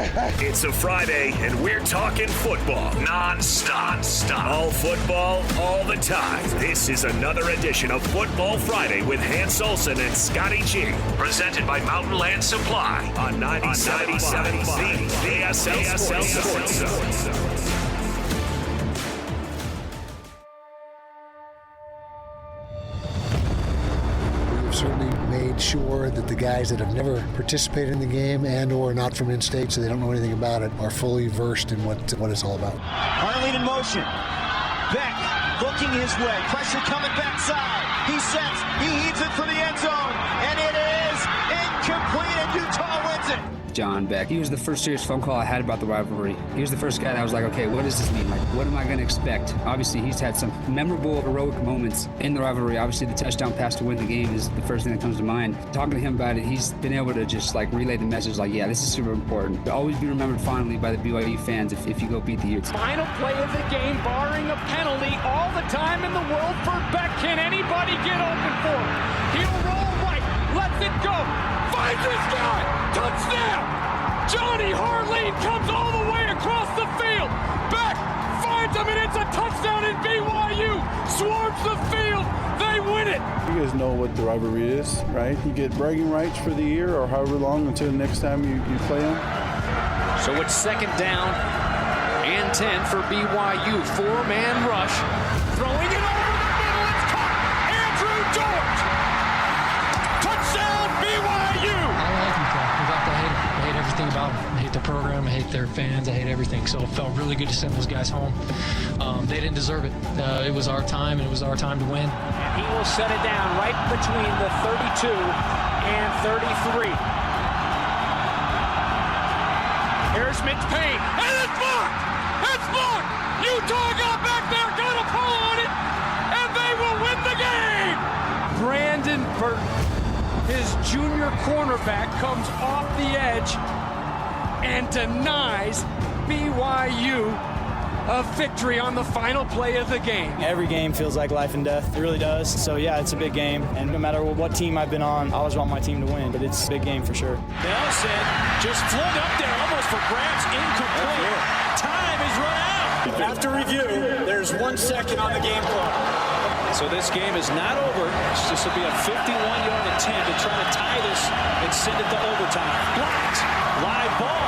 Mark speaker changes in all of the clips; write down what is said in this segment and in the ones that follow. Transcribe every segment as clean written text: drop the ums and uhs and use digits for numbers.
Speaker 1: It's a Friday, and we're talking football non-stop. All football, all the time. This is another edition of Football Friday with Hans Olsen and Scotty G. Presented by Mountain Land Supply on 97.5 ASL Sports Zone.
Speaker 2: Certainly made sure that the guys that have never participated in the game and or not from in-state, so they don't know anything about it, are fully versed in what it's all about.
Speaker 3: Harline in motion. Beck looking his way. Pressure coming backside. He sets. He heaves it for the end zone. And it is incomplete, and Utah wins it.
Speaker 4: John Beck. He was the first serious phone call I had about the rivalry. He was the first guy that I was like, okay, what does this mean? Like, what am I going to expect? Obviously, he's had some memorable, heroic moments in the rivalry. Obviously, the touchdown pass to win the game is the first thing that comes to mind. Talking to him about it, he's been able to just like relay the message like, yeah, this is super important. But always be remembered fondly by the BYU fans if you go beat the Utes.
Speaker 5: Final play of the game, barring a penalty, all the time in the world for Beck. Can anybody get open for him? He'll roll right, lets it go, finds his guy, touchdown! Jonny Harline comes all the way across the field. Beck finds him, and it's a touchdown, and BYU swarms the field. They win it.
Speaker 6: You guys know what the rivalry is, right? You get bragging rights for the year or however long until the next time you play them.
Speaker 5: So it's second down and 10 for BYU. Four-man rush. Throwing it over the middle. It's caught. Andrew George. Touchdown, BYU.
Speaker 7: I like Utah. In fact, I hate everything about them. I hate the program. I hate their fans. I hate everything. So it felt really good to send those guys home. They didn't deserve it. It was our time, and it was our time to win.
Speaker 5: And he will set it down right between the 32 and 33. Here's Mitch Payne, and it's blocked! It's blocked! Utah got back there, got a pull on it, and they will win the game! Brandon Burton, his junior cornerback, comes off the edge and denies BYU a victory on the final play of the game.
Speaker 8: Every game feels like life and death. It really does. So yeah, it's a big game. And no matter what team I've been on, I always want my team to win. But it's a big game for sure.
Speaker 5: Nelson just floated up there almost for grabs, incomplete. Time is run out.
Speaker 9: After review, there's 1 second on the game clock.
Speaker 5: So this game is not over. This will be a 51-yard attempt to try to tie this and send it to overtime. Blocked. Live ball.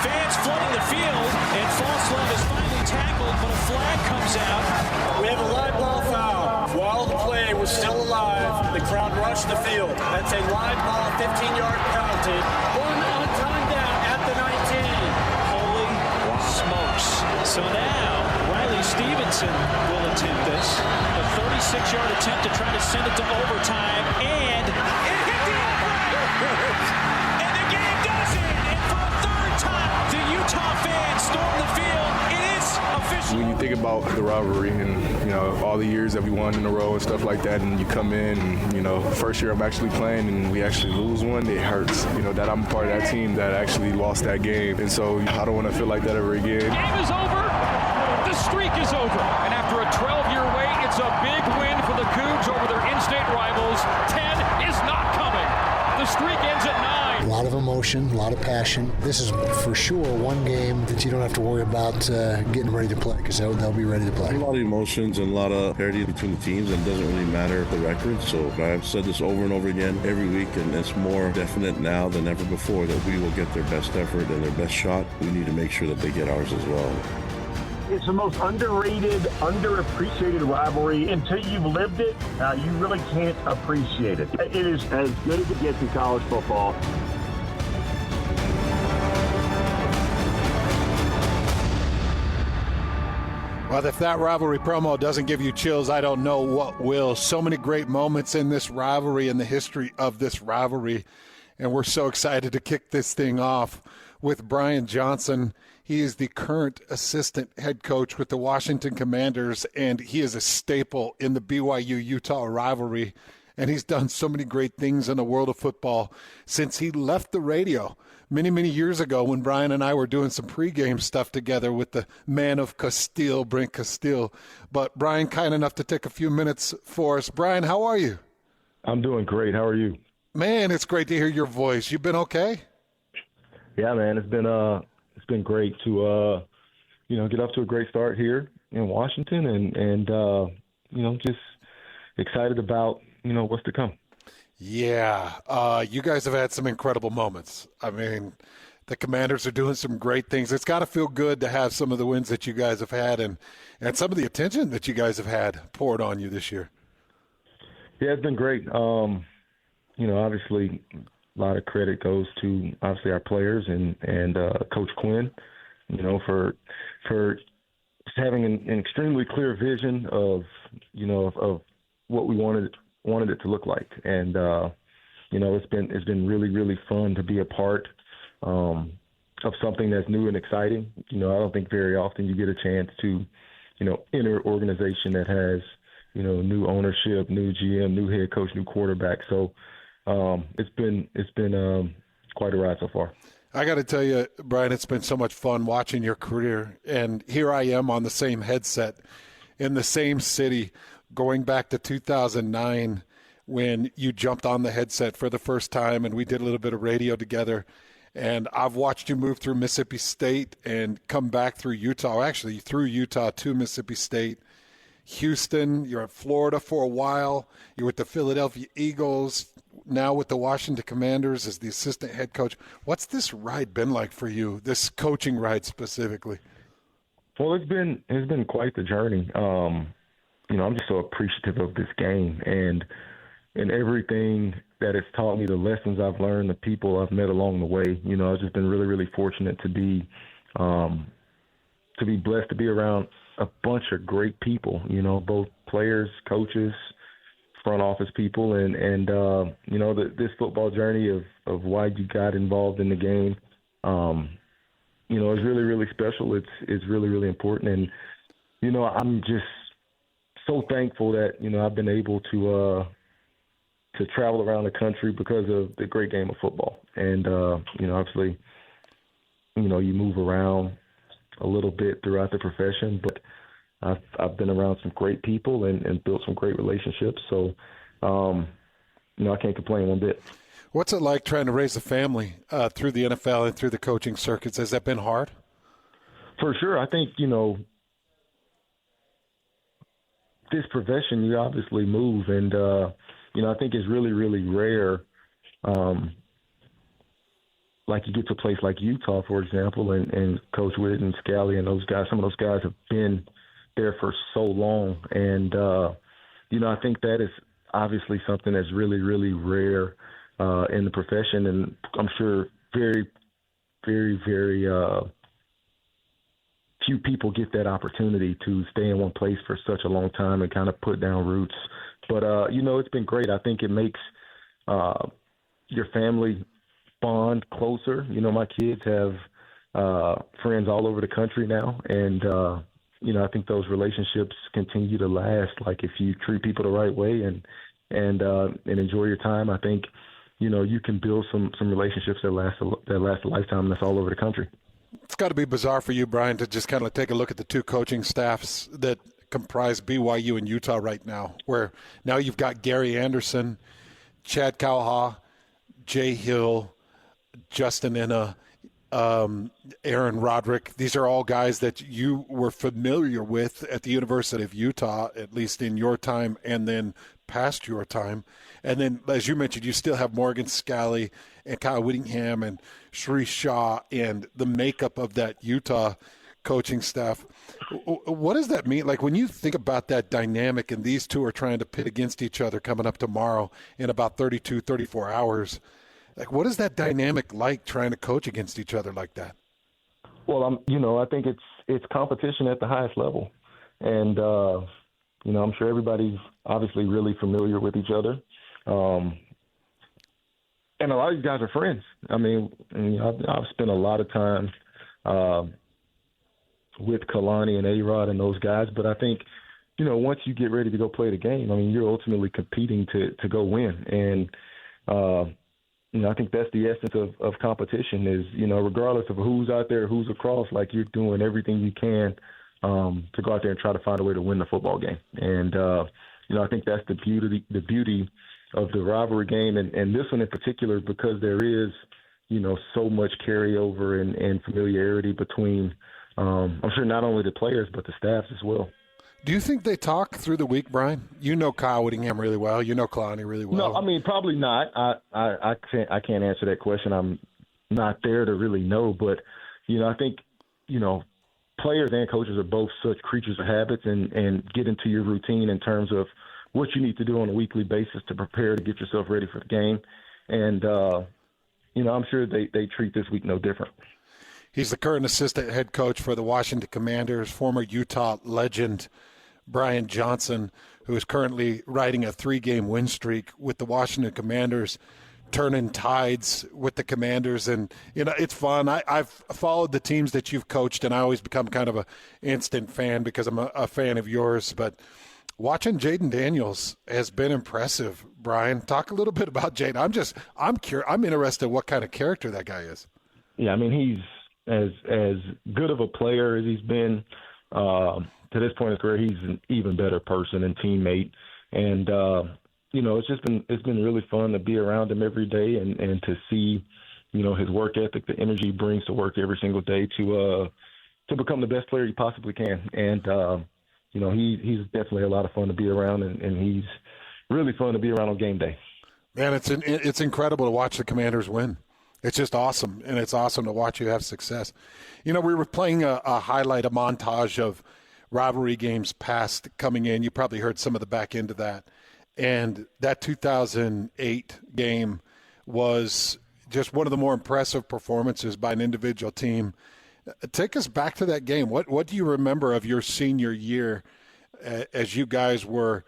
Speaker 5: Fans flooding the field. And Falslove is finally tackled, but a flag comes out.
Speaker 9: We have a live ball foul. While the play was still alive, the crowd rushed the field. That's a live ball, 15-yard penalty. One on time down at the 19.
Speaker 5: Holy smokes. So now Riley Stevenson will attempt this. A 36-yard attempt to try to send it to overtime. And it hit the upright. And the game does it. And for a third time, the Utah fans storm the field. It is official.
Speaker 10: When you think about the rivalry and, all the years that we won in a row and stuff like that, and you come in and, first year I'm actually playing and we actually lose one, it hurts, that I'm part of that team that actually lost that game. And so I don't want to feel like that ever again.
Speaker 5: Game is over. The streak is over. And after a 12-year wait, it's a big win for the Cougs over their in-state rivals. 10 is not coming. The streak ends at 9.
Speaker 2: A lot of emotion, a lot of passion. This is for sure one game that you don't have to worry about getting ready to play, because they'll be ready to play.
Speaker 11: A lot of emotions and a lot of parity between the teams, and it doesn't really matter the record. So I've said this over and over again every week, and it's more definite now than ever before that we will get their best effort and their best shot. We need to make sure that they get ours as well.
Speaker 12: It's the most underrated, underappreciated rivalry. Until you've lived it, you really can't appreciate it. It is as good as it gets in college football.
Speaker 13: Well, if that rivalry promo doesn't give you chills, I don't know what will. So many great moments in this rivalry, in the history of this rivalry. And we're so excited to kick this thing off with Brian Johnson. He is the current assistant head coach with the Washington Commanders, and he is a staple in the BYU-Utah rivalry. And he's done so many great things in the world of football since he left the radio many, many years ago when Brian and I were doing some pregame stuff together with the man of Castile, Brent Castile. But Brian, kind enough to take a few minutes for us. Brian, how are you?
Speaker 12: I'm doing great. How are you?
Speaker 13: Man, it's great to hear your voice. You been okay?
Speaker 12: Yeah, man. It's been
Speaker 14: it's been great to get off to a great start here in Washington, and just excited about what's to come.
Speaker 13: Yeah, you guys have had some incredible moments. I mean, the Commanders are doing some great things. It's got to feel good to have some of the wins that you guys have had and some of the attention that you guys have had poured on you this year.
Speaker 14: Yeah, it's been great. Obviously, a lot of credit goes to obviously our players and Coach Quinn, for just having an extremely clear vision of what we wanted it to look like. And it's been really, really fun to be a part of something that's new and exciting. I don't think very often you get a chance to enter an organization that has new ownership, new GM, new head coach, new quarterback. So it's been quite a ride so far.
Speaker 13: I got to tell you, Brian, it's been so much fun watching your career. And here I am on the same headset in the same city, going back to 2009 when you jumped on the headset for the first time and we did a little bit of radio together. And I've watched you move through Mississippi State and come back through Utah, actually through Utah to Mississippi State, Houston. You're at Florida for a while. You're with the Philadelphia Eagles, now with the Washington Commanders as the assistant head coach. What's this ride been like for you, this coaching ride specifically?
Speaker 14: Well, it's been quite the journey. I'm just so appreciative of this game and everything that it's taught me, the lessons I've learned, the people I've met along the way. I've just been really, really fortunate to be blessed to be around a bunch of great people, both players, coaches, front office people, and this football journey of why you got involved in the game, is really, really special. It's really, really important. And, I'm just so thankful that, I've been able to travel around the country because of the great game of football. And, obviously, you move around a little bit throughout the profession, but I've been around some great people and built some great relationships. So, I can't complain one bit.
Speaker 13: What's it like trying to raise a family through the NFL and through the coaching circuits? Has that been hard?
Speaker 14: For sure. I think, this profession, you obviously move, and, I think it's really, really rare. Like you get to a place like Utah, for example, and Coach Witt and Scally and those guys, some of those guys have been there for so long. And, I think that is obviously something that's really, really rare in the profession. And I'm sure very, very, very few people get that opportunity to stay in one place for such a long time and kind of put down roots. But, it's been great. I think it makes your family bond closer. My kids have friends all over the country now, and I think those relationships continue to last. Like if you treat people the right way and enjoy your time, I think you can build some relationships that last a lifetime. That's all over the country.
Speaker 13: It's got to be bizarre for you, Brian, to just kind of take a look at the two coaching staffs that comprise BYU and Utah right now, where now you've got Gary Anderson, Chad Cowha, Jay Hill, Justin Enna, Aaron Roderick. These are all guys that you were familiar with at the University of Utah, at least in your time and then past your time. And then, as you mentioned, you still have Morgan Scally and Kyle Whittingham and Shree Shaw and the makeup of that Utah coaching staff. What does that mean? Like when you think about that dynamic and these two are trying to pit against each other coming up tomorrow in about 32, 34 hours, like what is that dynamic like trying to coach against each other like that?
Speaker 14: Well, I think it's competition at the highest level. And, I'm sure everybody's obviously really familiar with each other. And a lot of these guys are friends. I mean, I've spent a lot of time with Kalani and A-Rod and those guys. But I think, once you get ready to go play the game, I mean, you're ultimately competing to go win. And, I think that's the essence of competition is, regardless of who's out there, who's across, like you're doing everything you can to go out there and try to find a way to win the football game. And, I think that's the beauty of the rivalry game. And this one in particular, because there is so much carryover and familiarity between, I'm sure not only the players, but the staffs as well.
Speaker 13: Do you think they talk through the week, Brian? You know Kyle Whittingham really well. You know Kalani really well.
Speaker 14: No, I mean, probably not. I can't answer that question. I'm not there to really know. But, I think, players and coaches are both such creatures of habits and get into your routine in terms of what you need to do on a weekly basis to prepare to get yourself ready for the game. And, I'm sure they treat this week no different.
Speaker 13: He's the current assistant head coach for the Washington Commanders, former Utah legend Brian Johnson, who is currently riding a 3-game win streak with the Washington Commanders, turning tides with the Commanders. And, it's fun. I've followed the teams that you've coached, and I always become kind of an instant fan because I'm a fan of yours. But watching Jaden Daniels has been impressive, Brian. Talk a little bit about Jaden. I'm interested in what kind of character that guy is.
Speaker 14: Yeah, I mean, he's as good of a player as he's been to this point in his career. He's an even better person and teammate. And, it's been really fun to be around him every day and to see, his work ethic, the energy he brings to work every single day to become the best player he possibly can. And, he's definitely a lot of fun to be around, and he's really fun to be around on game day.
Speaker 13: Man, it's incredible to watch the Commanders win. It's just awesome, and it's awesome to watch you have success. We were playing a montage of rivalry games past coming in. You probably heard some of the back end of that. And that 2008 game was just one of the more impressive performances by an individual team. Take us back to that game. What do you remember of your senior year as you guys were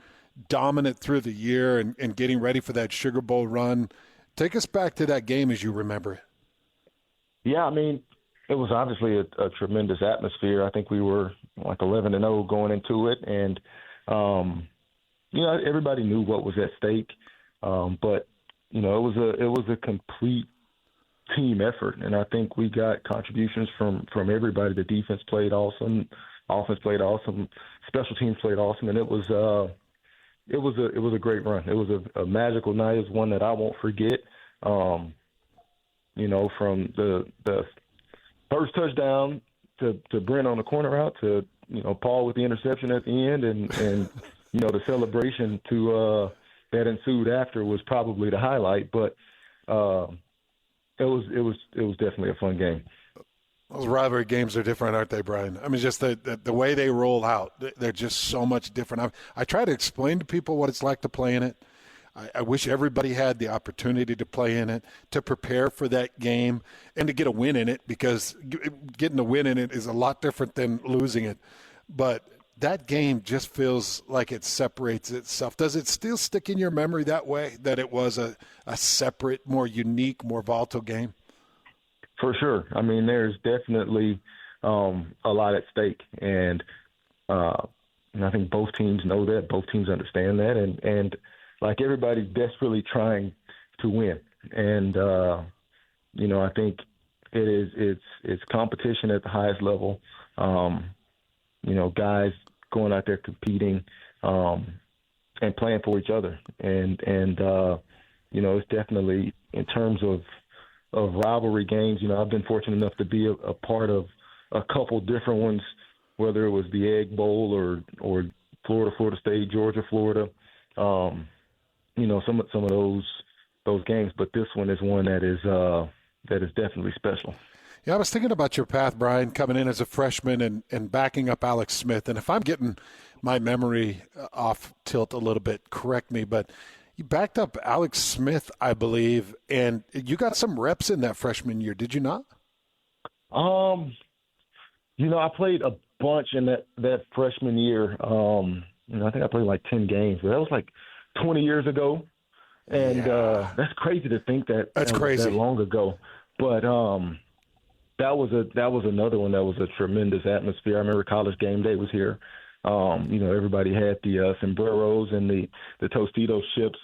Speaker 13: dominant through the year and getting ready for that Sugar Bowl run? Take us back to that game as you remember it. Yeah,
Speaker 14: I mean, it was obviously a tremendous atmosphere. I think we were like 11-0 going into it, and everybody knew what was at stake. But it was a complete team effort, and I think we got contributions from everybody. The defense played awesome, offense played awesome, special teams played awesome, and it was a great run. It was a magical night. It was one that I won't forget. From the first touchdown to Brent on the corner route to Paul with the interception at the end, and the celebration to that ensued after was probably the highlight. But it was definitely a fun game.
Speaker 13: Those rivalry games are different, aren't they, Brian? I mean, just the way they roll out, they're just so much different. I try to explain to people what it's like to play in it. I wish everybody had the opportunity to play in it, to prepare for that game, and to get a win in it, because getting a win in it is a lot different than losing it. But that game just feels like it separates itself. Does it still stick in your memory that way, that it was a separate, more unique, more volatile game?
Speaker 14: For sure. I mean, there's definitely a lot at stake, and I think both teams know that. Both teams understand that, and like, everybody's desperately trying to win. And I think it's competition at the highest level. Guys going out there competing and playing for each other, and it's definitely, in terms of rivalry games, I've been fortunate enough to be a part of a couple different ones, whether it was the Egg Bowl or Florida State, Georgia, Florida, some of those games. But this one is one that is definitely special.
Speaker 13: Yeah, I was thinking about your path, Brian, coming in as a freshman and backing up Alex Smith. And if I'm getting my memory off tilt a little bit, correct me, but you backed up Alex Smith, I believe, and you got some reps in that freshman year, did you not?
Speaker 14: I played a bunch in that freshman year. I think I played like 10 games, but that was like 20 years ago. And that's crazy to think that was that long ago. But that was another one that was a tremendous atmosphere. I remember College Game Day was here. Everybody had the sombreros and the Tostitos ships,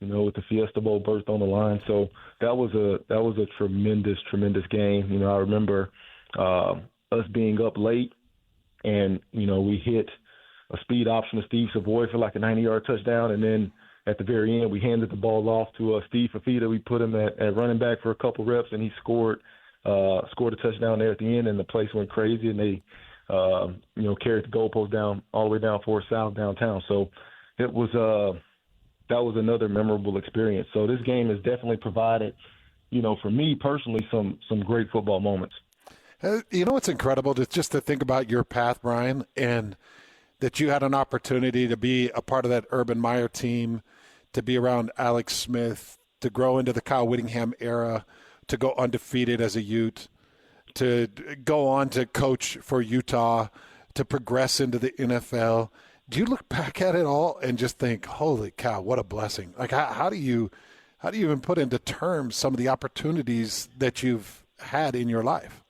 Speaker 14: with the Fiesta Bowl berth on the line. So that was a tremendous game. I remember us being up late, and we hit a speed option to Steve Savoy for like a 90-yard touchdown, and then at the very end, we handed the ball off to Steve Fafita. We put him at running back for a couple reps, and he scored a touchdown there at the end, and the place went crazy, and they carried the goalpost down all the way down Forest South downtown. So it was that was another memorable experience. So this game has definitely provided, for me personally, some great football moments.
Speaker 13: It's incredible just to think about your path, Brian, and that you had an opportunity to be a part of that Urban Meyer team, to be around Alex Smith, to grow into the Kyle Whittingham era, to go undefeated as a Ute, to go on to coach for Utah, to progress into the NFL. Do you look back at it all and just think, holy cow, what a blessing? Like, how do you even put into terms some of the opportunities that you've had in your life?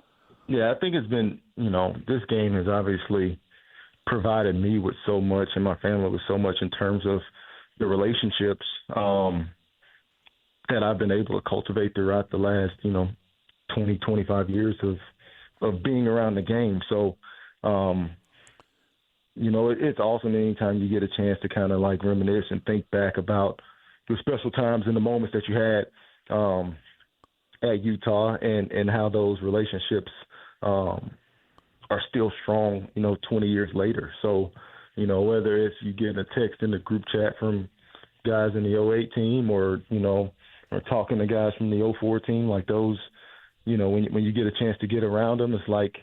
Speaker 14: Yeah, I think it's been, this game has obviously provided me with so much and my family with so much in terms of the relationships that I've been able to cultivate throughout the last, 20, 25 years of being around the game. So, it's awesome anytime you get a chance to kind of like reminisce and think back about the special times and the moments that you had at Utah and how those relationships are still strong, 20 years later. So, whether it's you get a text in the group chat from guys in the 08 team or talking to guys from the 04 team, like those, when you get a chance to get around them, it's like,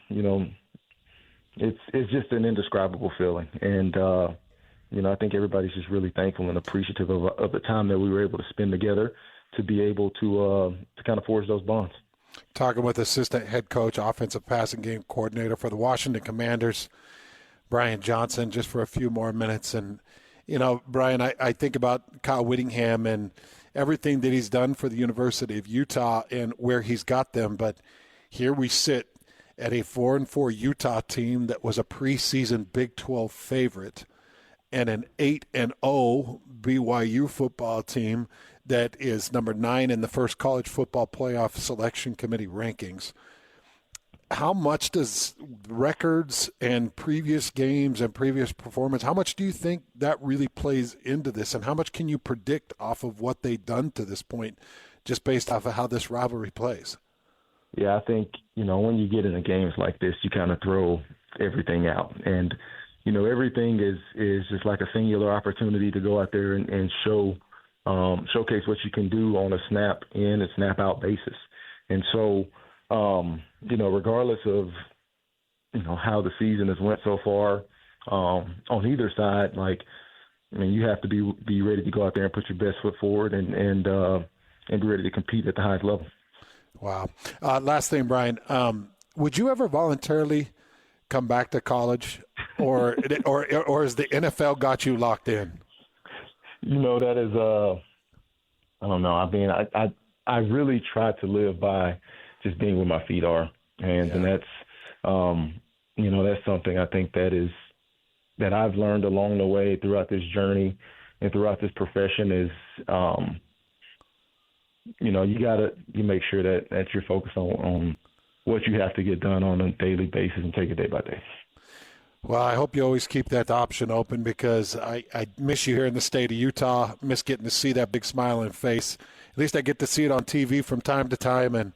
Speaker 14: it's just an indescribable feeling. And, I think everybody's just really thankful and appreciative of the time that we were able to spend together to be able to kind of forge those bonds.
Speaker 13: Talking with assistant head coach, offensive passing game coordinator for the Washington Commanders, Brian Johnson, just for a few more minutes. And, Brian, I think about Kyle Whittingham and everything that he's done for the University of Utah and where he's got them. But here we sit at a 4-4 Utah team that was a preseason Big 12 favorite and an 8-0 BYU football team that is number 9 in the first college football playoff selection committee rankings. How much does records and previous games and previous performance, how much do you think that really plays into this? And how much can you predict off of what they've done to this point just based off of how this rivalry plays?
Speaker 14: Yeah, I think, when you get into games like this, you kind of throw everything out. And, everything is just like a singular opportunity to go out there and showcase what you can do on a snap in and snap out basis. And so, regardless of, how the season has went so far, on either side, you have to be ready to go out there and put your best foot forward and be ready to compete at the highest level.
Speaker 13: Wow. Last thing, Brian, would you ever voluntarily come back to college or has the NFL got you locked in?
Speaker 14: That is, I don't know. I mean, I really try to live by just being where my feet are. And that's, that's something I think that I've learned along the way throughout this journey and throughout this profession is, you make sure that you're focused on what you have to get done on a daily basis and take it day by day.
Speaker 13: Well, I hope you always keep that option open because I miss you here in the state of Utah, miss getting to see that big smiling face. At least I get to see it on TV from time to time. And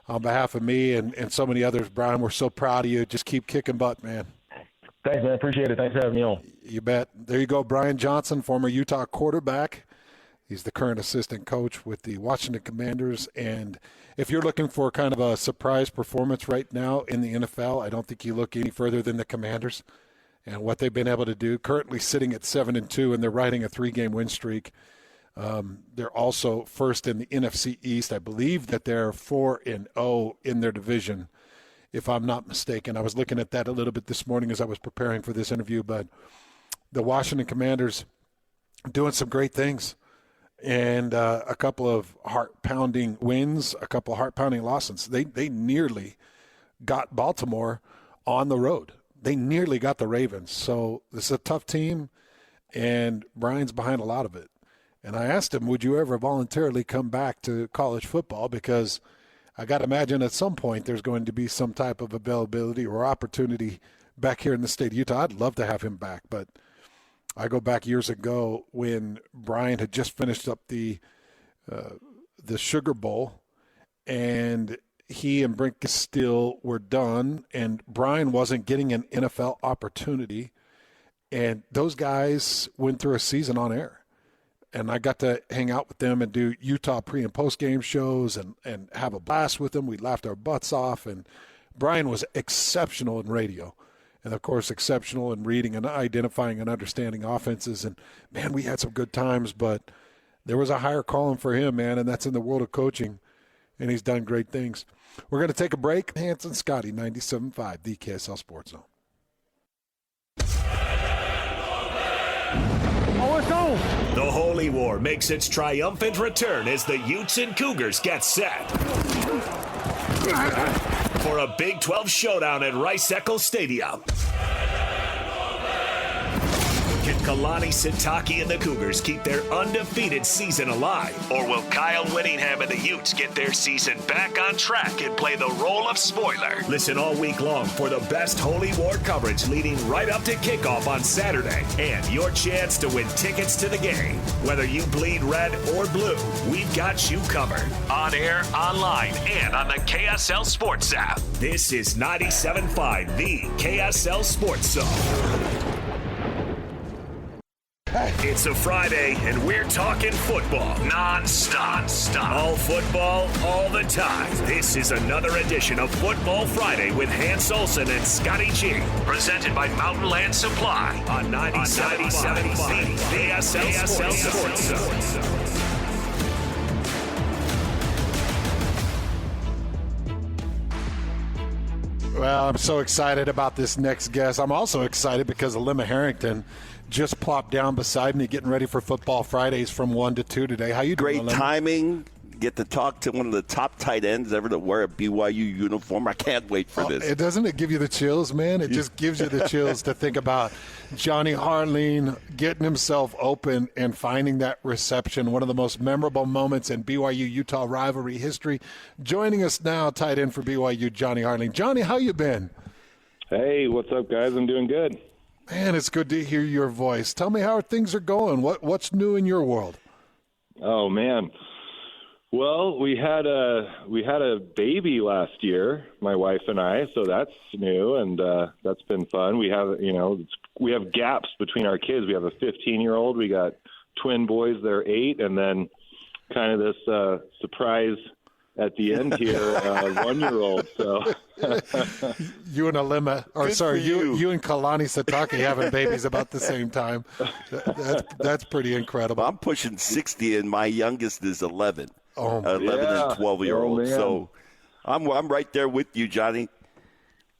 Speaker 13: on behalf of me and so many others, Brian, we're so proud of you. Just keep kicking butt, man.
Speaker 14: Thanks, man. Appreciate it. Thanks for having me on.
Speaker 13: You bet. There you go, Brian Johnson, former Utah quarterback. He's the current assistant coach with the Washington Commanders. And if you're looking for kind of a surprise performance right now in the NFL, I don't think you look any further than the Commanders and what they've been able to do. Currently sitting at 7-2, and they're riding a 3-game win streak. They're also first in the NFC East. I believe that they're 4-0 in their division, if I'm not mistaken. I was looking at that a little bit this morning as I was preparing for this interview. But the Washington Commanders doing some great things. And a couple of heart-pounding wins, a couple of heart-pounding losses. They nearly got Baltimore on the road. They nearly got the Ravens. So this is a tough team, and Brian's behind a lot of it. And I asked him, would you ever voluntarily come back to college football? Because I got to imagine at some point there's going to be some type of availability or opportunity back here in the state of Utah. I'd love to have him back, but I go back years ago when Brian had just finished up the Sugar Bowl, and he and Brink Still were done, and Brian wasn't getting an NFL opportunity, and those guys went through a season on air. And I got to hang out with them and do Utah pre- and post-game shows and have a blast with them. We laughed our butts off, and Brian was exceptional in radio and, of course, exceptional in reading and identifying and understanding offenses. And, man, we had some good times, but there was a higher calling for him, man, and that's in the world of coaching, and he's done great things. We're going to take a break. Hans and Scotty, 97.5, the KSL Sports Zone.
Speaker 1: Oh, it's on. The Holy War makes its triumphant return as the Utes and Cougars get set for a Big 12 showdown at Rice-Eccles Stadium. Can Kalani Sitake and the Cougars keep their undefeated season alive? Or will Kyle Whittingham and the Utes get their season back on track and play the role of spoiler? Listen all week long for the best Holy War coverage leading right up to kickoff on Saturday and your chance to win tickets to the game. Whether you bleed red or blue, we've got you covered. On air, online, and on the KSL Sports app. This is 97.5, the KSL Sports Zone. It's a Friday, and we're talking football non-stop. All football, all the time. This is another edition of Football Friday with Hans Olsen and Scotty Cheif. Presented by Mountain Land Supply on 97.5, the KSL Sports Zone.
Speaker 13: Well, I'm so excited about this next guest. I'm also excited because Alima Harrington just plopped down beside me getting ready for Football Fridays from 1 to 2 today. How you doing,
Speaker 15: Great timing. Get to talk to one of the top tight ends ever to wear a BYU uniform. I can't wait for this.
Speaker 13: It doesn't it give you the chills, man? It just gives you the chills to think about Jonny Harline getting himself open and finding that reception, one of the most memorable moments in BYU-Utah rivalry history. Joining us now, tight end for BYU, Jonny Harline. Johnny, how you been?
Speaker 16: Hey, what's up, guys? I'm doing good.
Speaker 13: Man, it's good to hear your voice. Tell me how things are going. What's new in your world?
Speaker 16: Oh, man. Well, we had a baby last year, my wife and I, so that's new, and that's been fun. We have gaps between our kids. We have a 15-year-old. We got twin boys. They're 8, and then kind of this surprise at the end here, 1-year-old. So
Speaker 13: you and Alima, you and Kalani Sitake having babies about the same time. That's pretty incredible.
Speaker 15: I'm pushing 60, and my youngest is 11. 11
Speaker 16: yeah.
Speaker 15: and 12-year-old. So I'm right there with you, Johnny.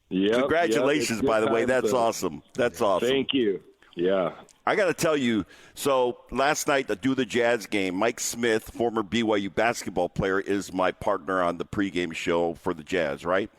Speaker 16: Yep,
Speaker 15: Congratulations, by the way. That's awesome. That's awesome.
Speaker 16: Thank you. Yeah.
Speaker 15: I got to tell you, so last night, the Do the Jazz game, Mike Smith, former BYU basketball player, is my partner on the pregame show for the Jazz, right?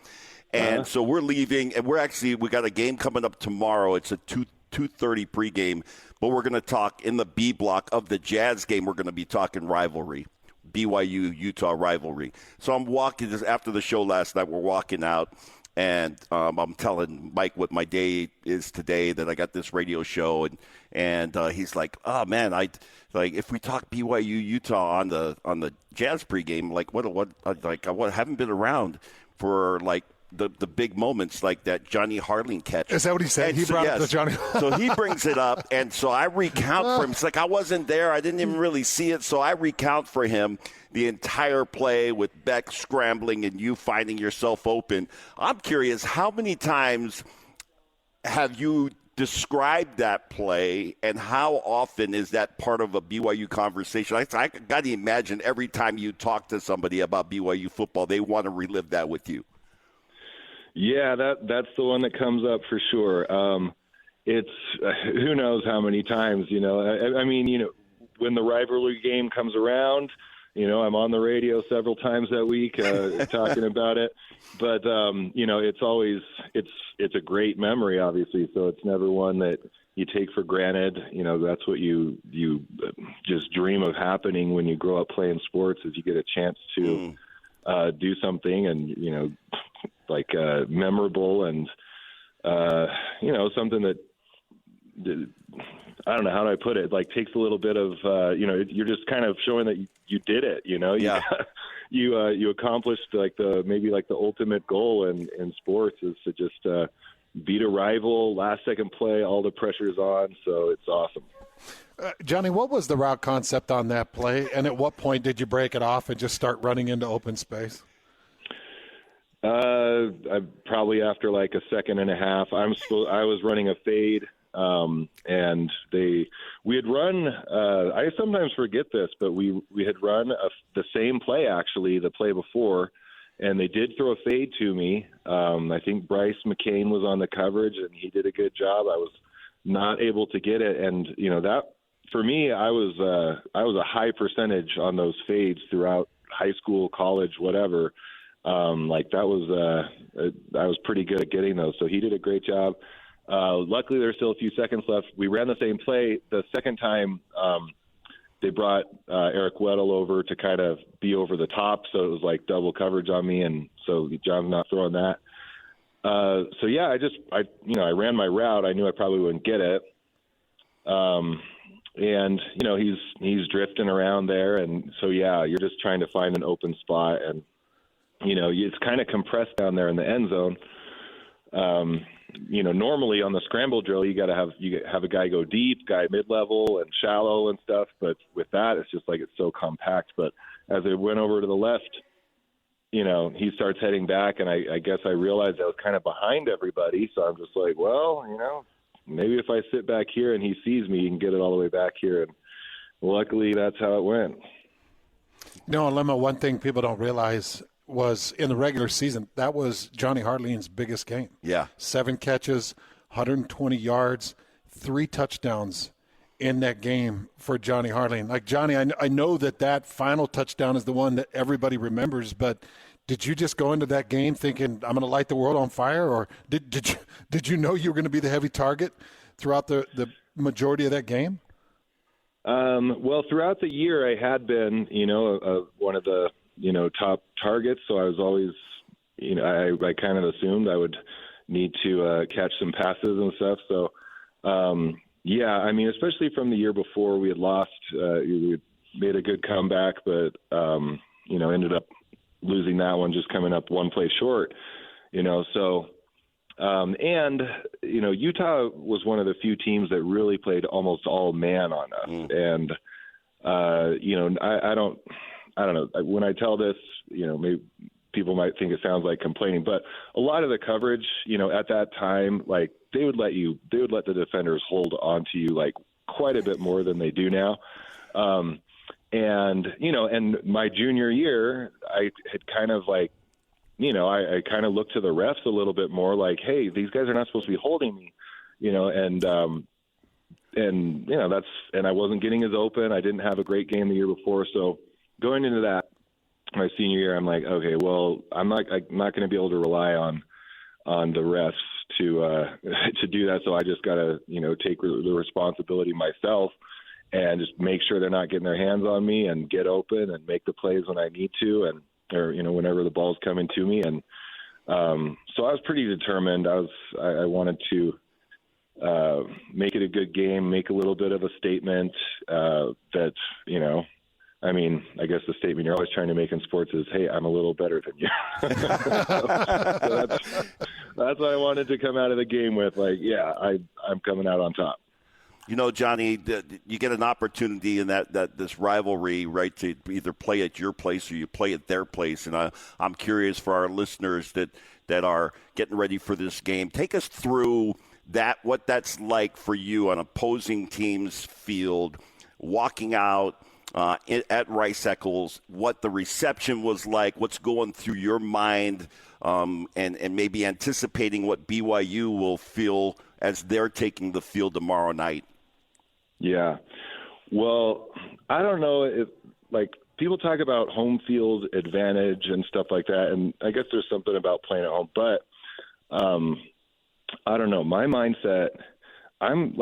Speaker 15: And so we're leaving, and we got a game coming up tomorrow. It's a 2:30 pregame, but we're going to talk in the B block of the Jazz game. We're going to be talking rivalry, BYU-Utah rivalry. So I'm walking, just after the show last night, we're walking out, and I'm telling Mike what my day is today, that I got this radio show, and he's like, "Oh man, if we talk BYU-Utah on the Jazz pregame, I haven't been around for like the big moments like that Jonny Harline catch."
Speaker 13: Is that what he said?
Speaker 15: And
Speaker 13: he brought up the Johnny.
Speaker 15: So he brings it up, and so I recount for him. It's like I wasn't there. I didn't even really see it, so I recount for him the entire play with Beck scrambling and you finding yourself open. I'm curious, how many times have you described that play, and how often is that part of a BYU conversation? I got to imagine every time you talk to somebody about BYU football, they want to relive that with you.
Speaker 16: Yeah, that's the one that comes up for sure. It's who knows how many times, I mean, when the rivalry game comes around, I'm on the radio several times that week talking about it. But, it's always it's a great memory, obviously. So it's never one that you take for granted. That's what you just dream of happening when you grow up playing sports, is you get a chance to do something and, memorable and, something that I don't know, how do I put it? Like, takes a little bit of, you're just kind of showing that you did it, you accomplished maybe the ultimate goal in sports is to just beat a rival, last second play, all the pressure's on. So it's awesome.
Speaker 13: Jonny, what was the route concept on that play? And at what point did you break it off and just start running into open space?
Speaker 16: Probably after like a second and a half. I was running a fade. And we had run, I sometimes forget this, but we had run the same play, actually, the play before, and they did throw a fade to me. I think Bryce McCain was on the coverage and he did a good job. I was not able to get it. And, that for me, I was a high percentage on those fades throughout high school, college, whatever. I was pretty good at getting those. So he did a great job. Luckily, there's still a few seconds left. We ran the same play. The second time, they brought Eric Weddle over to kind of be over the top, so it was like double coverage on me, and so John's not throwing that. I ran my route. I knew I probably wouldn't get it. He's drifting around there, and so you're just trying to find an open spot, and it's kind of compressed down there in the end zone. Normally on the scramble drill, you have a guy go deep, guy mid-level and shallow and stuff. But with that, it's just like it's so compact. But as it went over to the left, he starts heading back, and I guess I realized I was kind of behind everybody. So I'm just like, well, maybe if I sit back here and he sees me, he can get it all the way back here. And luckily, that's how it went.
Speaker 13: Lema, one thing people don't realize was in the regular season, that was Jonny Harline's biggest game.
Speaker 15: Yeah.
Speaker 13: 7 catches, 120 yards, 3 touchdowns in that game for Jonny Harline. Like, Jonny, I know that final touchdown is the one that everybody remembers, but did you just go into that game thinking, I'm going to light the world on fire? Or did you know you were going to be the heavy target throughout the majority of that game?
Speaker 16: Well, throughout the year, I had been, one of the top targets. So I was always, I kind of assumed I would need to catch some passes and stuff. So, especially from the year before, we had lost, we made a good comeback, but, ended up losing that one, just coming up one play short, so, Utah was one of the few teams that really played almost all man on us. And, I don't know. When I tell this, maybe people might think it sounds like complaining, but a lot of the coverage, at that time, like they would let the defenders hold on to you like quite a bit more than they do now. And my junior year, I had kind of like, I kind of looked to the refs a little bit more like, hey, these guys are not supposed to be holding me, and I wasn't getting as open. I didn't have a great game the year before. So going into that, my senior year, I'm like, okay, well, I'm not going to be able to rely on the refs to do that. So I just got to, take the responsibility myself and just make sure they're not getting their hands on me and get open and make the plays when I need to, or whenever the ball's coming to me. And so I was pretty determined. I wanted to make it a good game, make a little bit of a statement that, I guess the statement you're always trying to make in sports is, hey, I'm a little better than you. So that's what I wanted to come out of the game with. Like, yeah, I'm coming out on top.
Speaker 15: Jonny, you get an opportunity in this rivalry, right, to either play at your place or you play at their place. And I'm curious for our listeners that are getting ready for this game. Take us through what that's like for you on opposing team's field, walking out at Rice Eccles, what the reception was like, what's going through your mind, and maybe anticipating what BYU will feel as they're taking the field tomorrow night.
Speaker 16: Yeah. Well, I don't know if, people talk about home field advantage and stuff like that, and I guess there's something about playing at home, but I don't know. My mindset, I'm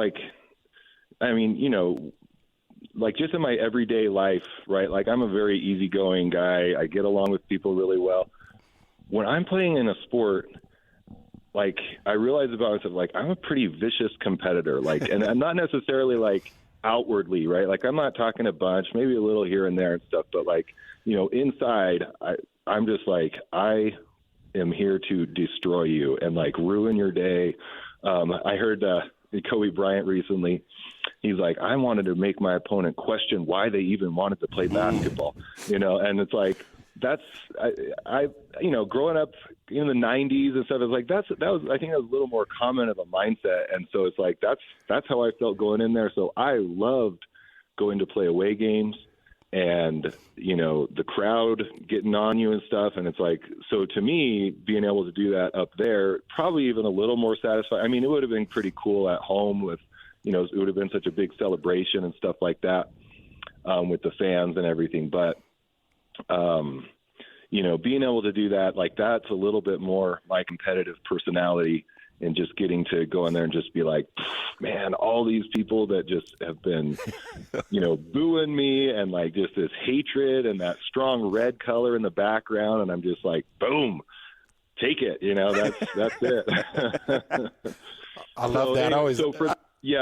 Speaker 16: just in my everyday life, right? Like, I'm a very easygoing guy. I get along with people really well. When I'm playing in a sport, like I realized about myself, like I'm a pretty vicious competitor, like, and I'm not necessarily like outwardly, right? Like I'm not talking a bunch, maybe a little here and there and stuff, but like, you know, inside I'm just like, I am here to destroy you and like ruin your day. I heard Kobe Bryant recently. He's like, I wanted to make my opponent question why they even wanted to play basketball, you know, and it's like, that's I you know, growing up in the 90s and stuff, it's like I think that was a little more common of a mindset, and so it's like that's how I felt going in there. So I loved going to play away games, and you know, the crowd getting on you and stuff, and it's like, so to me, being able to do that up there, probably even a little more satisfying. I mean, it would have been pretty cool at home with, you know, it would have been such a big celebration and stuff like that with the fans and everything, but you know, being able to do that, like that's a little bit more my competitive personality, and just getting to go in there and just be like, man, all these people that just have been, you know, booing me, and like just this hatred and that strong red color in the background. And I'm just like, boom, take it. You know, that's it.
Speaker 13: I love that.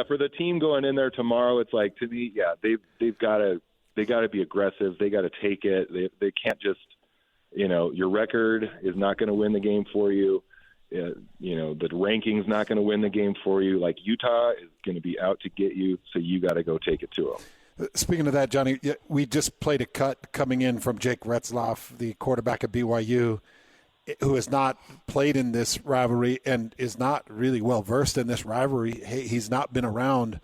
Speaker 16: For the team going in there tomorrow, it's like, to me, yeah, they've got to be aggressive. They got to take it. They can't just, you know, your record is not going to win the game for you. You know, the ranking's not going to win the game for you. Like, Utah is going to be out to get you, so you got to go take it to them.
Speaker 13: Speaking of that, Johnny, we just played a cut coming in from Jake Retzlaff, the quarterback at BYU, who has not played in this rivalry and is not really well versed in this rivalry. He's not been around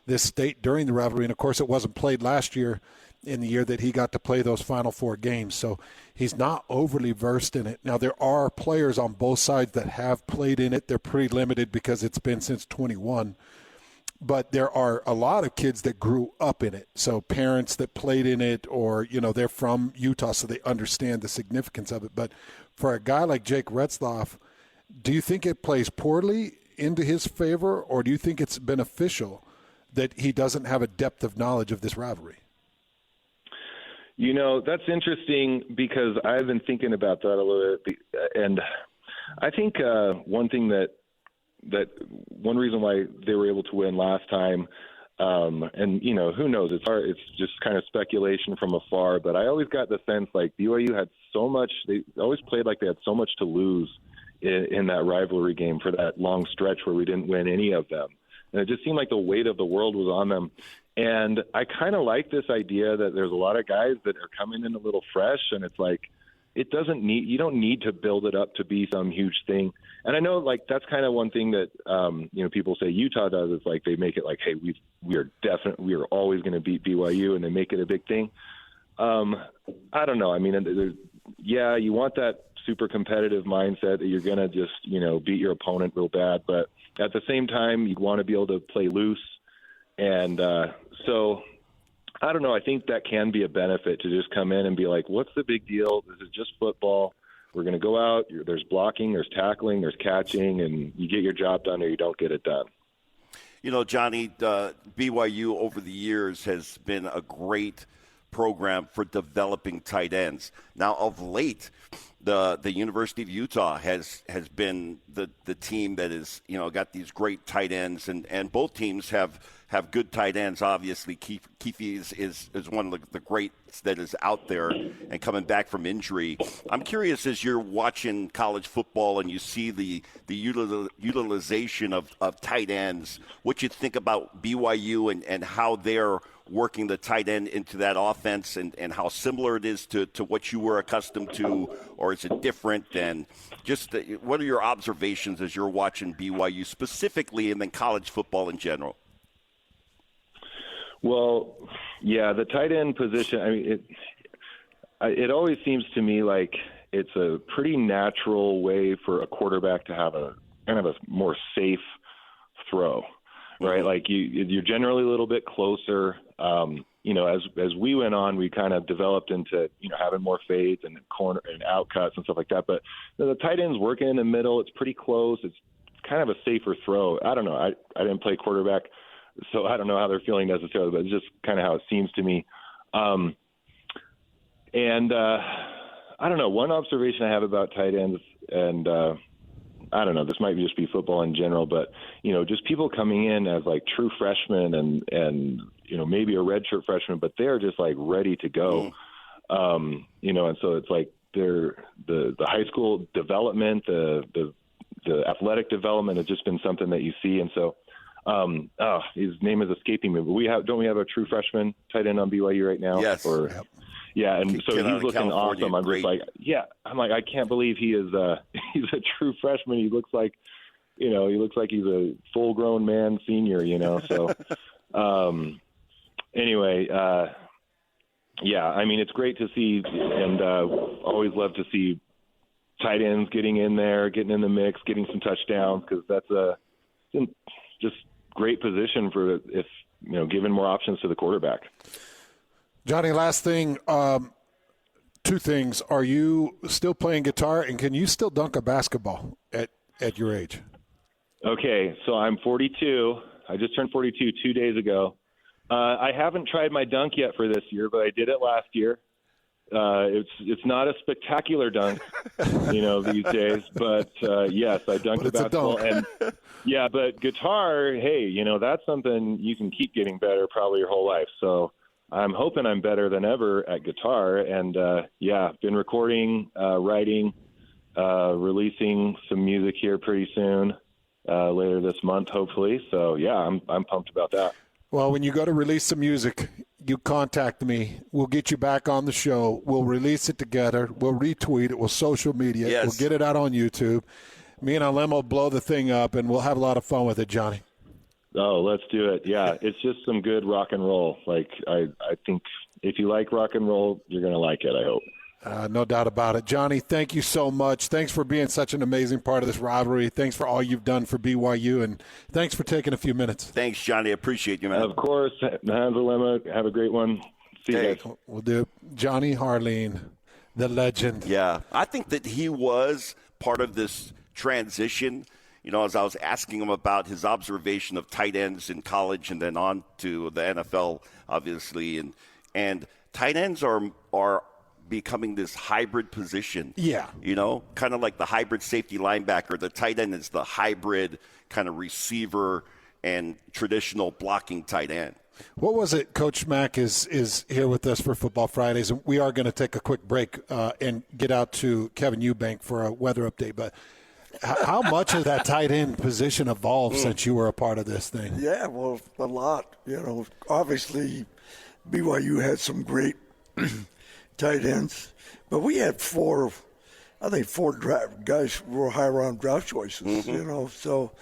Speaker 13: this state during the rivalry, and of course it wasn't played last year in the year that he got to play those Final Four games. So he's not overly versed in it. Now, there are players on both sides that have played in it. They're pretty limited because it's been since 21. But there are a lot of kids that grew up in it. So parents that played in it, or, you know, they're from Utah, so they understand the significance of it. But for a guy like Jake Retzlaff, do you think it plays poorly into his favor, or do you think it's beneficial that he doesn't have a depth of knowledge of this rivalry?
Speaker 16: You know, that's interesting, because I've been thinking about that a little bit, and I think one reason why they were able to win last time, and you know, who knows? It's just kind of speculation from afar. But I always got the sense like BYU had so much. They always played like they had so much to lose in that rivalry game for that long stretch where we didn't win any of them, and it just seemed like the weight of the world was on them. And I kind of like this idea that there's a lot of guys that are coming in a little fresh, and it's like, you don't need to build it up to be some huge thing. And I know, like, that's kind of one thing that, you know, people say Utah does, is like they make it like, hey, we are always going to beat BYU, and they make it a big thing. I don't know. I mean, yeah, you want that super competitive mindset that you're going to just, you know, beat your opponent real bad. But at the same time, you want to be able to play loose. And so I don't know. I think that can be a benefit to just come in and be like, what's the big deal? This is just football. We're going to go out. There's blocking, there's tackling, there's catching, and you get your job done or you don't get it done.
Speaker 15: You know, Johnny, BYU over the years has been a great program for developing tight ends. Now, of late, the University of Utah has been the team that is, you know, got these great tight ends, and both teams have good tight ends. Obviously, Cheif is one of the greats that is out there and coming back from injury. I'm curious, as you're watching college football and you see the utilization of tight ends, what you think about BYU and how they're working the tight end into that offense, and how similar it is to what you were accustomed to, or is it different? And just what are your observations as you're watching BYU specifically, and then college football in general?
Speaker 16: Well, yeah, the tight end position, I mean, it always seems to me like it's a pretty natural way for a quarterback to have a kind of a more safe throw, right? Like you're generally a little bit closer. You know, as we went on, we kind of developed into, you know, having more fades and corner and out cuts and stuff like that. But the tight end's working in the middle. It's pretty close. It's kind of a safer throw. I don't know. I didn't play quarterback, so I don't know how they're feeling necessarily, but it's just kind of how it seems to me. I don't know. One observation I have about tight ends, and I don't know, this might just be football in general, but, just people coming in as like true freshmen and maybe a redshirt freshman, but they're just like ready to go. And so it's like the high school development, the athletic development has just been something that you see. And so, his name is escaping me, but don't we have a true freshman tight end on BYU right now?
Speaker 15: Yes.
Speaker 16: Yeah, and so he's looking awesome. I'm just like, I can't believe he is. He's a true freshman. He looks like, he's a full-grown man senior. So, anyway, it's great to see, and always love to see tight ends getting in there, getting in the mix, getting some touchdowns, because that's just great position for if given more options to the quarterback.
Speaker 13: Jonny, last thing, two things. Are you still playing guitar, and can you still dunk a basketball at your age?
Speaker 16: Okay, so I'm 42. I just turned 42 2 days ago. I haven't tried my dunk yet for this year, but I did it last year. It's not a spectacular dunk, these days. But yes, I dunked the basketball, and but guitar, hey, that's something you can keep getting better probably your whole life. So I'm hoping I'm better than ever at guitar, and been recording, writing, releasing some music here pretty soon, later this month, hopefully. So I'm pumped about that.
Speaker 13: Well, when you go to release some music, you contact me. We'll get you back on the show. We'll release it together. We'll retweet it. We'll social media it.
Speaker 15: Yes.
Speaker 13: We'll get it out on YouTube. Me and Alem will blow the thing up, and we'll have a lot of fun with it, Jonny.
Speaker 16: Oh, let's do it. Yeah, it's just some good rock and roll. Like, I think if you like rock and roll, you're going to like it, I hope.
Speaker 13: No doubt about it. Jonny, thank you so much. Thanks for being such an amazing part of this rivalry. Thanks for all you've done for BYU, and thanks for taking a few minutes.
Speaker 15: Thanks, Jonny. Appreciate you, man.
Speaker 16: Of course. Have a great one. See you guys.
Speaker 13: We'll do it. Jonny Harline, the legend.
Speaker 15: Yeah, I think that he was part of this transition. As I was asking him about his observation of tight ends in college and then on to the NFL, obviously, and tight ends are becoming this hybrid position.
Speaker 13: Yeah.
Speaker 15: Kind of like the hybrid safety linebacker. The tight end is the hybrid kind of receiver and traditional blocking tight end.
Speaker 13: What was it? Coach Mack is here with us for Football Fridays, and we are going to take a quick break and get out to Kevin Eubank for a weather update. But how much has that tight end position evolved since you were a part of this thing?
Speaker 17: Yeah, well, a lot. Obviously, BYU had some great tight ends, but we had four draft guys who were high-round draft choices. So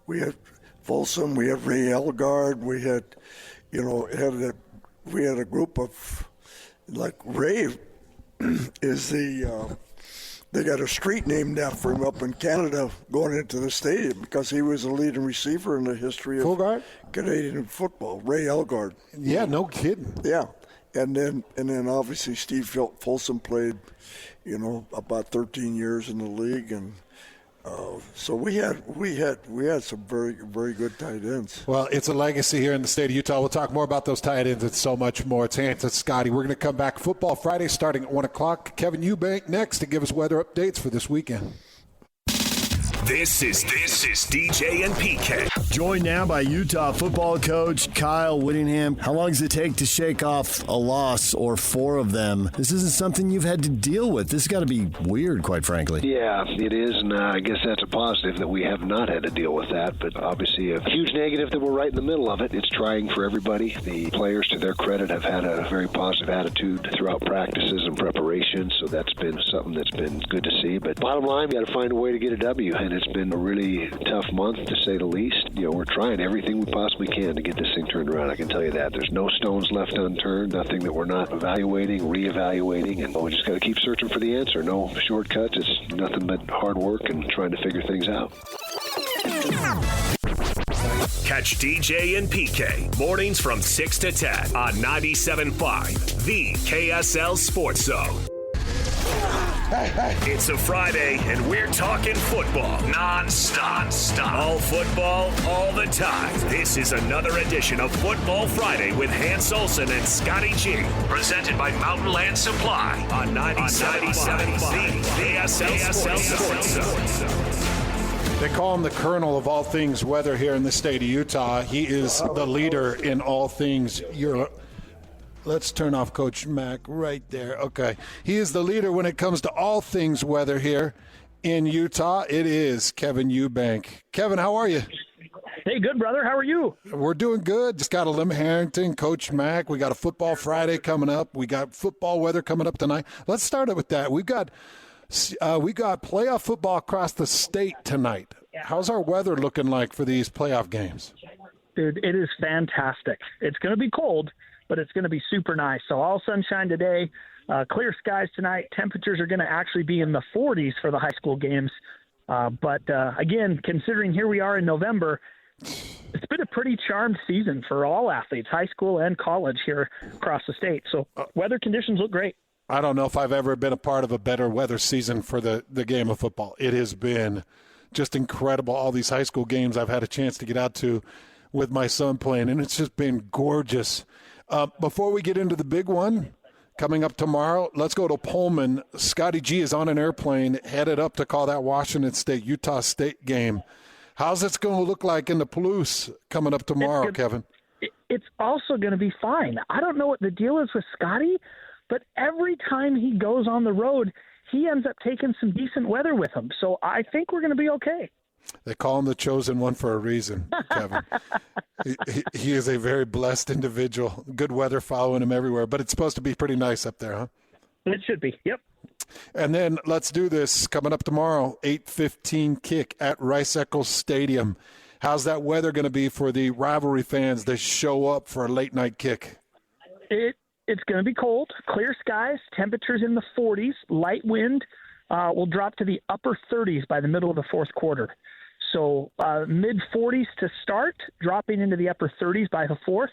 Speaker 17: we had Folsom, we had Ray Elgard, we had a group of, like, Ray is they got a street named after him up in Canada going into the stadium because he was a leading receiver in the history of Canadian football. Ray Elgard.
Speaker 13: Yeah, no kidding.
Speaker 17: Yeah, and then obviously Steve Folsom played, about 13 years in the league, and so we had some very, very good tight ends.
Speaker 13: Well, it's a legacy here in the state of Utah. We'll talk more about those tight ends and so much more. It's Hans and Scotty. We're going to come back Football Friday starting at 1 o'clock. Kevin Eubank next to give us weather updates for this weekend.
Speaker 1: This is DJ and PK.
Speaker 18: Joined now by Utah football coach Kyle Whittingham. How long does it take to shake off a loss or four of them? This isn't something you've had to deal with. This has got to be weird, quite frankly.
Speaker 19: Yeah, it is, and I guess that's a positive that we have not had to deal with that, but obviously a huge negative that we're right in the middle of it. It's trying for everybody. The players, to their credit, have had a very positive attitude throughout practices and preparation, so that's been something that's been good to see. But bottom line, we got to find a way to get a W, and it's been a really tough month, to say the least. We're trying everything we possibly can to get this thing turned around. I can tell you that. There's no stones left unturned, nothing that we're not evaluating, reevaluating, and we just got to keep searching for the answer. No shortcuts. It's nothing but hard work and trying to figure things out.
Speaker 1: Catch DJ and PK mornings from 6 to 10 on 97.5, the KSL Sports Zone. It's a Friday, and we're talking football non-stop. All football, all the time. This is another edition of Football Friday with Hans Olsen and Scotty G. Presented by Mountain Land Supply on 97.5, the KSL Sports Zone.
Speaker 13: They call him the colonel of all things weather here in the state of Utah. He is the leader in all things. Let's turn off Coach Mack right there. Okay. He is the leader when it comes to all things weather here in Utah. It is Kevin Eubank. Kevin, how are you?
Speaker 20: Hey, good, brother. How are you?
Speaker 13: We're doing good. Just got a Lim Harrington, Coach Mack. We got a Football Friday coming up. We got football weather coming up tonight. Let's start it with that. We got playoff football across the state tonight. How's our weather looking like for these playoff games?
Speaker 20: Dude, it is fantastic. It's going to be cold, but it's going to be super nice. So all sunshine today, clear skies tonight. Temperatures are going to actually be in the 40s for the high school games. But again, considering here we are in November, it's been a pretty charmed season for all athletes, high school and college here across the state. So weather conditions look great.
Speaker 13: I don't know if I've ever been a part of a better weather season for the game of football. It has been just incredible. All these high school games I've had a chance to get out to with my son playing, and it's just been gorgeous. Before we get into the big one coming up tomorrow, let's go to Pullman. Scotty G is on an airplane headed up to call that Washington State-Utah State game. How's this going to look like in the Palouse coming up tomorrow, Kevin?
Speaker 20: It's also going to be fine. I don't know what the deal is with Scotty, but every time he goes on the road, he ends up taking some decent weather with him. So I think we're going to be okay.
Speaker 13: They call him the chosen one for a reason, Kevin. he is a very blessed individual. Good weather following him everywhere. But it's supposed to be pretty nice up there, huh?
Speaker 20: It should be, yep.
Speaker 13: And then let's do this. Coming up tomorrow, 8:15 kick at Rice-Eccles Stadium. How's that weather going to be for the rivalry fans that show up for a late-night kick?
Speaker 20: It's going to be cold, clear skies, temperatures in the 40s, light wind will drop to the upper 30s by the middle of the fourth quarter. So mid-40s to start, dropping into the upper 30s by the fourth.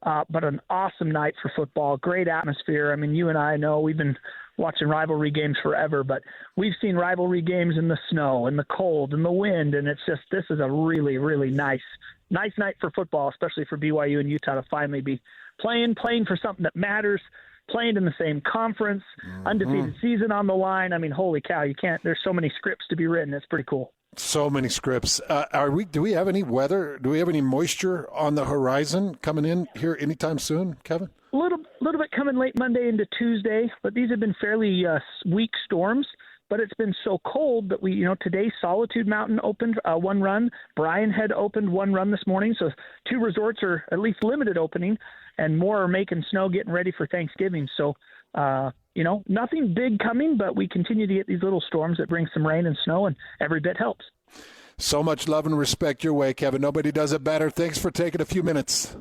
Speaker 20: But an awesome night for football, great atmosphere. I mean, you and I know we've been watching rivalry games forever, but we've seen rivalry games in the snow and the cold and the wind, and it's just this is a really, really nice night for football, especially for BYU and Utah to finally be playing for something that matters, playing in the same conference, undefeated season on the line. I mean, holy cow, there's so many scripts to be written. It's pretty cool.
Speaker 13: So many scripts. Do we have any weather? Do we have any moisture on the horizon coming in here anytime soon, Kevin?
Speaker 20: A little bit coming late Monday into Tuesday, but these have been fairly weak storms. But it's been so cold that today Solitude Mountain opened one run. Bryan Head opened one run this morning. So 2 resorts are at least limited opening, and more are making snow, getting ready for Thanksgiving. So, nothing big coming, but we continue to get these little storms that bring some rain and snow, and every bit helps.
Speaker 13: So much love and respect your way, Kevin. Nobody does it better. Thanks for taking a few minutes.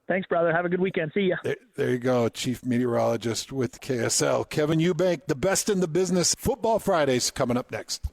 Speaker 20: Thanks, brother. Have a good weekend. See ya.
Speaker 13: There you go, Chief Meteorologist with KSL. Kevin Eubank, the best in the business. Football Fridays coming up next.